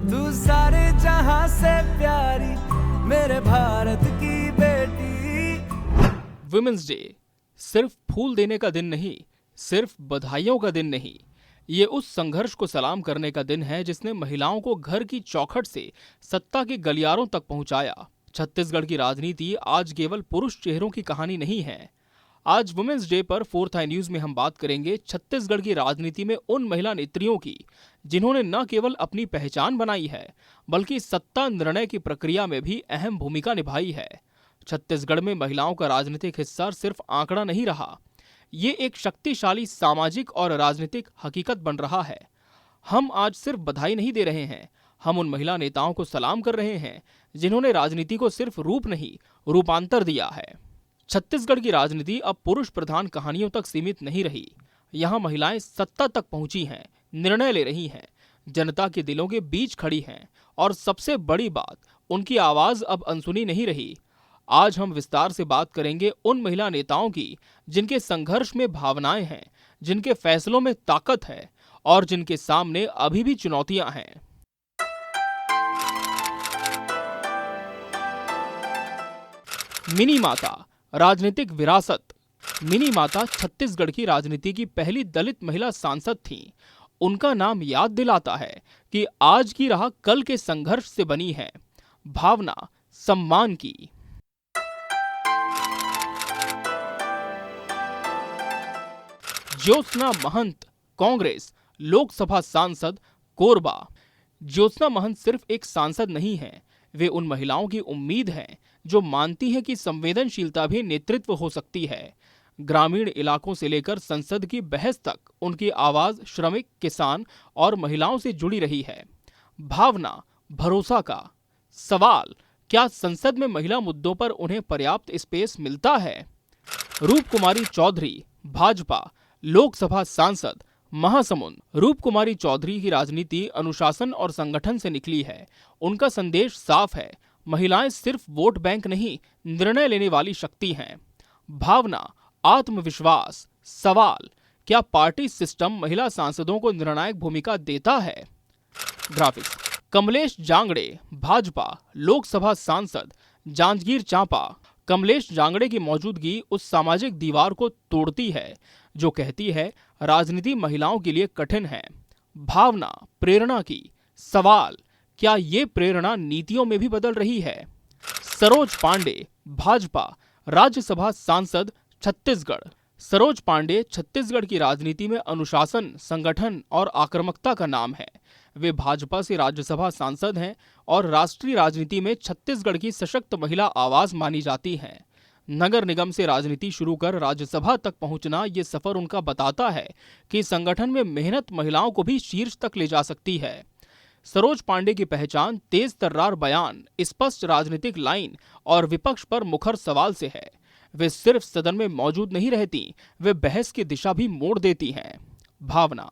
तू सारे जहां से प्यारी मेरे भारत की बेटी। वुमेन्स डे सिर्फ फूल देने का दिन नहीं, सिर्फ बधाइयों का दिन नहीं, ये उस संघर्ष को सलाम करने का दिन है जिसने महिलाओं को घर की चौखट से सत्ता के गलियारों तक पहुंचाया। छत्तीसगढ़ की राजनीति आज केवल पुरुष चेहरों की कहानी नहीं है। आज वुमेन्स डे पर 4th आई न्यूज में हम बात करेंगे छत्तीसगढ़ की राजनीति में उन महिला नेत्रियों की जिन्होंने न केवल अपनी पहचान बनाई है बल्कि सत्ता निर्णय की प्रक्रिया में भी अहम भूमिका निभाई है। छत्तीसगढ़ में महिलाओं का राजनीतिक हिस्सा सिर्फ आंकड़ा नहीं रहा, ये एक शक्तिशाली सामाजिक और राजनीतिक हकीकत बन रहा है। हम आज सिर्फ बधाई नहीं दे रहे हैं, हम उन महिला नेताओं को सलाम कर रहे हैं जिन्होंने राजनीति को सिर्फ रूप नहीं, रूपांतर दिया है। छत्तीसगढ़ की राजनीति अब पुरुष प्रधान कहानियों तक सीमित नहीं रही। यहाँ महिलाएं सत्ता तक पहुंची हैं, निर्णय ले रही हैं, जनता के दिलों के बीच खड़ी हैं और सबसे बड़ी बात, उनकी आवाज अब अनसुनी नहीं रही। आज हम विस्तार से बात करेंगे उन महिला नेताओं की जिनके संघर्ष में भावनाएं हैं, जिनके फैसलों में ताकत है और जिनके सामने अभी भी चुनौतियां हैं। मिनी माता राजनीतिक विरासत। मिनी माता छत्तीसगढ़ की राजनीति की पहली दलित महिला सांसद थीं। उनका नाम याद दिलाता है कि आज की राह कल के संघर्ष से बनी है, भावना, सम्मान की। ज्योत्सना महंत, कांग्रेस, लोकसभा सांसद, कोरबा। ज्योत्सना महंत सिर्फ एक सांसद नहीं है, वे उन महिलाओं की उम्मीद हैं जो मानती हैं कि संवेदनशीलता भी नेतृत्व हो सकती है। ग्रामीण इलाकों से लेकर संसद की बहस तक उनकी आवाज श्रमिक, किसान और महिलाओं से जुड़ी रही है। भावना, भरोसा का सवाल, क्या संसद में महिला मुद्दों पर उन्हें पर्याप्त स्पेस मिलता है? रूप कुमारी चौधरी, भाजपा, लोकसभा सांसद, महासमुंद। रूप कुमारी चौधरी की राजनीति अनुशासन और संगठन से निकली है। उनका संदेश साफ है, महिलाएं सिर्फ वोट बैंक नहीं, निर्णय लेने वाली शक्ति हैं। भावना, आत्मविश्वास, सवाल, क्या पार्टी सिस्टम महिला सांसदों को निर्णायक भूमिका देता है? ग्राफिक्स, कमलेश जांगड़े, भाजपा, लोकसभा सांसद, जांजगीर चांपा। कमलेश जांगड़े की मौजूदगी उस सामाजिक दीवार को तोड़ती है जो कहती है राजनीति महिलाओं के लिए कठिन है। भावना, प्रेरणा की सवाल, क्या ये प्रेरणा नीतियों में भी बदल रही है? सरोज पांडे, भाजपा, राज्यसभा सांसद, छत्तीसगढ़। सरोज पांडे छत्तीसगढ़ की राजनीति में अनुशासन, संगठन और आक्रामकता का नाम है। वे भाजपा से राज्यसभा सांसद हैं और राष्ट्रीय राजनीति में छत्तीसगढ़ की सशक्त महिला आवाज मानी जाती हैं। नगर निगम से राजनीति शुरू कर राज्यसभा तक पहुंचना, ये सफर उनका बताता है कि संगठन में मेहनत महिलाओं को भी शीर्ष तक ले जा सकती है। सरोज पांडे की पहचान तेज तर्रार बयान, स्पष्ट राजनीतिक लाइन और विपक्ष पर मुखर सवाल से है। वे सिर्फ सदन में मौजूद नहीं रहती, वे बहस की दिशा भी मोड़ देती हैं। भावना,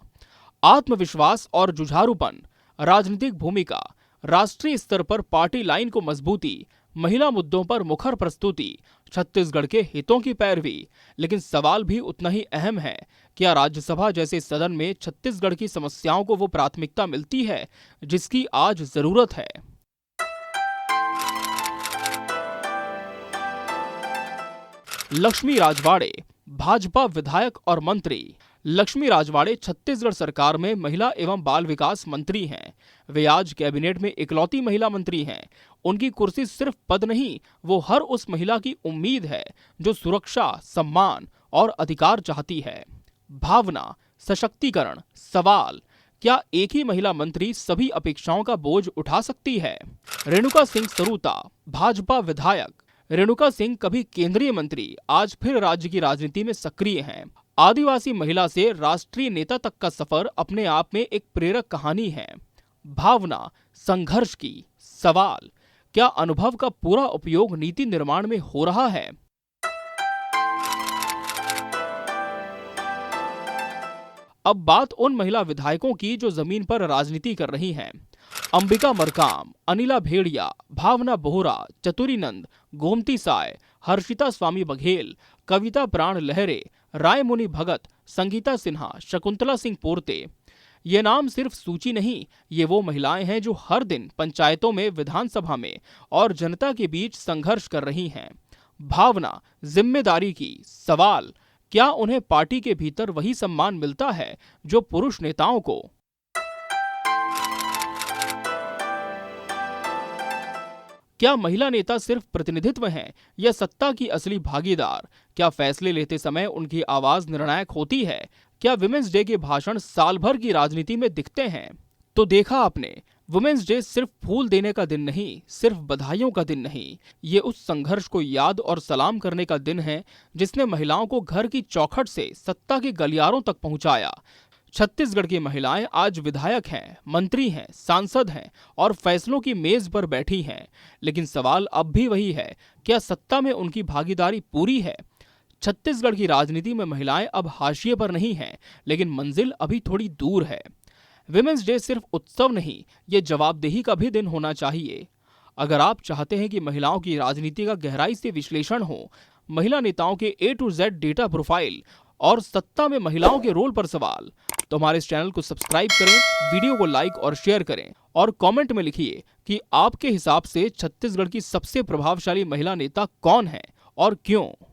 आत्मविश्वास और जुझारूपन, राजनीतिक भूमिका, राष्ट्रीय स्तर पर पार्टी लाइन को मजबूती, महिला मुद्दों पर मुखर प्रस्तुति, छत्तीसगढ़ के हितों की पैरवी। लेकिन सवाल भी उतना ही अहम है, क्या राज्यसभा जैसे सदन में छत्तीसगढ़ की समस्याओं को वो प्राथमिकता मिलती है जिसकी आज जरूरत है? लक्ष्मी राजवाड़े, भाजपा विधायक और मंत्री। लक्ष्मी राजवाड़े छत्तीसगढ़ सरकार में महिला एवं बाल विकास मंत्री हैं। वे आज कैबिनेट में इकलौती महिला मंत्री हैं। उनकी कुर्सी सिर्फ पद नहीं, वो हर उस महिला की उम्मीद है जो सुरक्षा, सम्मान और अधिकार चाहती है। भावना, सशक्तिकरण, सवाल, क्या एक ही महिला मंत्री सभी अपेक्षाओं का बोझ उठा सकती है? रेणुका सिंह सरूता, भाजपा विधायक। रेणुका सिंह कभी केंद्रीय मंत्री, आज फिर राज्य की राजनीति में सक्रिय हैं। आदिवासी महिला से राष्ट्रीय नेता तक का सफर अपने आप में एक प्रेरक कहानी है। भावना, संघर्ष की सवाल, क्या अनुभव का पूरा उपयोग नीति निर्माण में हो रहा है? अब बात उन महिला विधायकों की जो जमीन पर राजनीति कर रही हैं। अंबिका मरकाम, अनिला भेड़िया, भावना बोहरा, चतुरीनंद, गोमती साय, हर्षिता स्वामी बघेल, कविता प्राण लहरे, रायमुनि भगत, संगीता सिन्हा, शकुंतला सिंह पोर्ते। ये नाम सिर्फ सूची नहीं, ये वो महिलाएं हैं जो हर दिन पंचायतों में, विधानसभा में और जनता के बीच संघर्ष कर रही हैं। भावना, जिम्मेदारी की सवाल, क्या उन्हें पार्टी के भीतर वही सम्मान मिलता है जो पुरुष नेताओं को? क्या महिला नेता सिर्फ प्रतिनिधित्व हैं या सत्ता की असली भागीदार? क्या फैसले लेते समय उनकी आवाज निर्णायक होती है? क्या वुमेन्स डे के भाषण साल भर की राजनीति में दिखते हैं? तो देखा आपने, वुमेन्स डे सिर्फ फूल देने का दिन नहीं, सिर्फ बधाइयों का दिन नहीं, ये उस संघर्ष को याद और सलाम करने का दिन है जिसने महिलाओं को घर की चौखट से सत्ता के गलियारों तक पहुंचाया। छत्तीसगढ़ की महिलाएं आज विधायक हैं, मंत्री हैं, सांसद हैं और फैसलों की मेज पर बैठी हैं। लेकिन सवाल अब भी वही है, क्या सत्ता में उनकी भागीदारी पूरी है? छत्तीसगढ़ की राजनीति में महिलाएं अब हाशिए पर नहीं हैं, लेकिन मंजिल अभी थोड़ी दूर है। विमेंस डे सिर्फ उत्सव नहीं, ये जवाबदेही का भी दिन होना चाहिए। अगर आप चाहते हैं कि महिलाओं की राजनीति का गहराई से विश्लेषण हो, महिला नेताओं के A to Z data profile और सत्ता में महिलाओं के रोल पर सवाल, तो हमारे इस चैनल को सब्सक्राइब करें, वीडियो को लाइक और शेयर करें और कमेंट में लिखिए कि आपके हिसाब से छत्तीसगढ़ की सबसे प्रभावशाली महिला नेता कौन है और क्यों।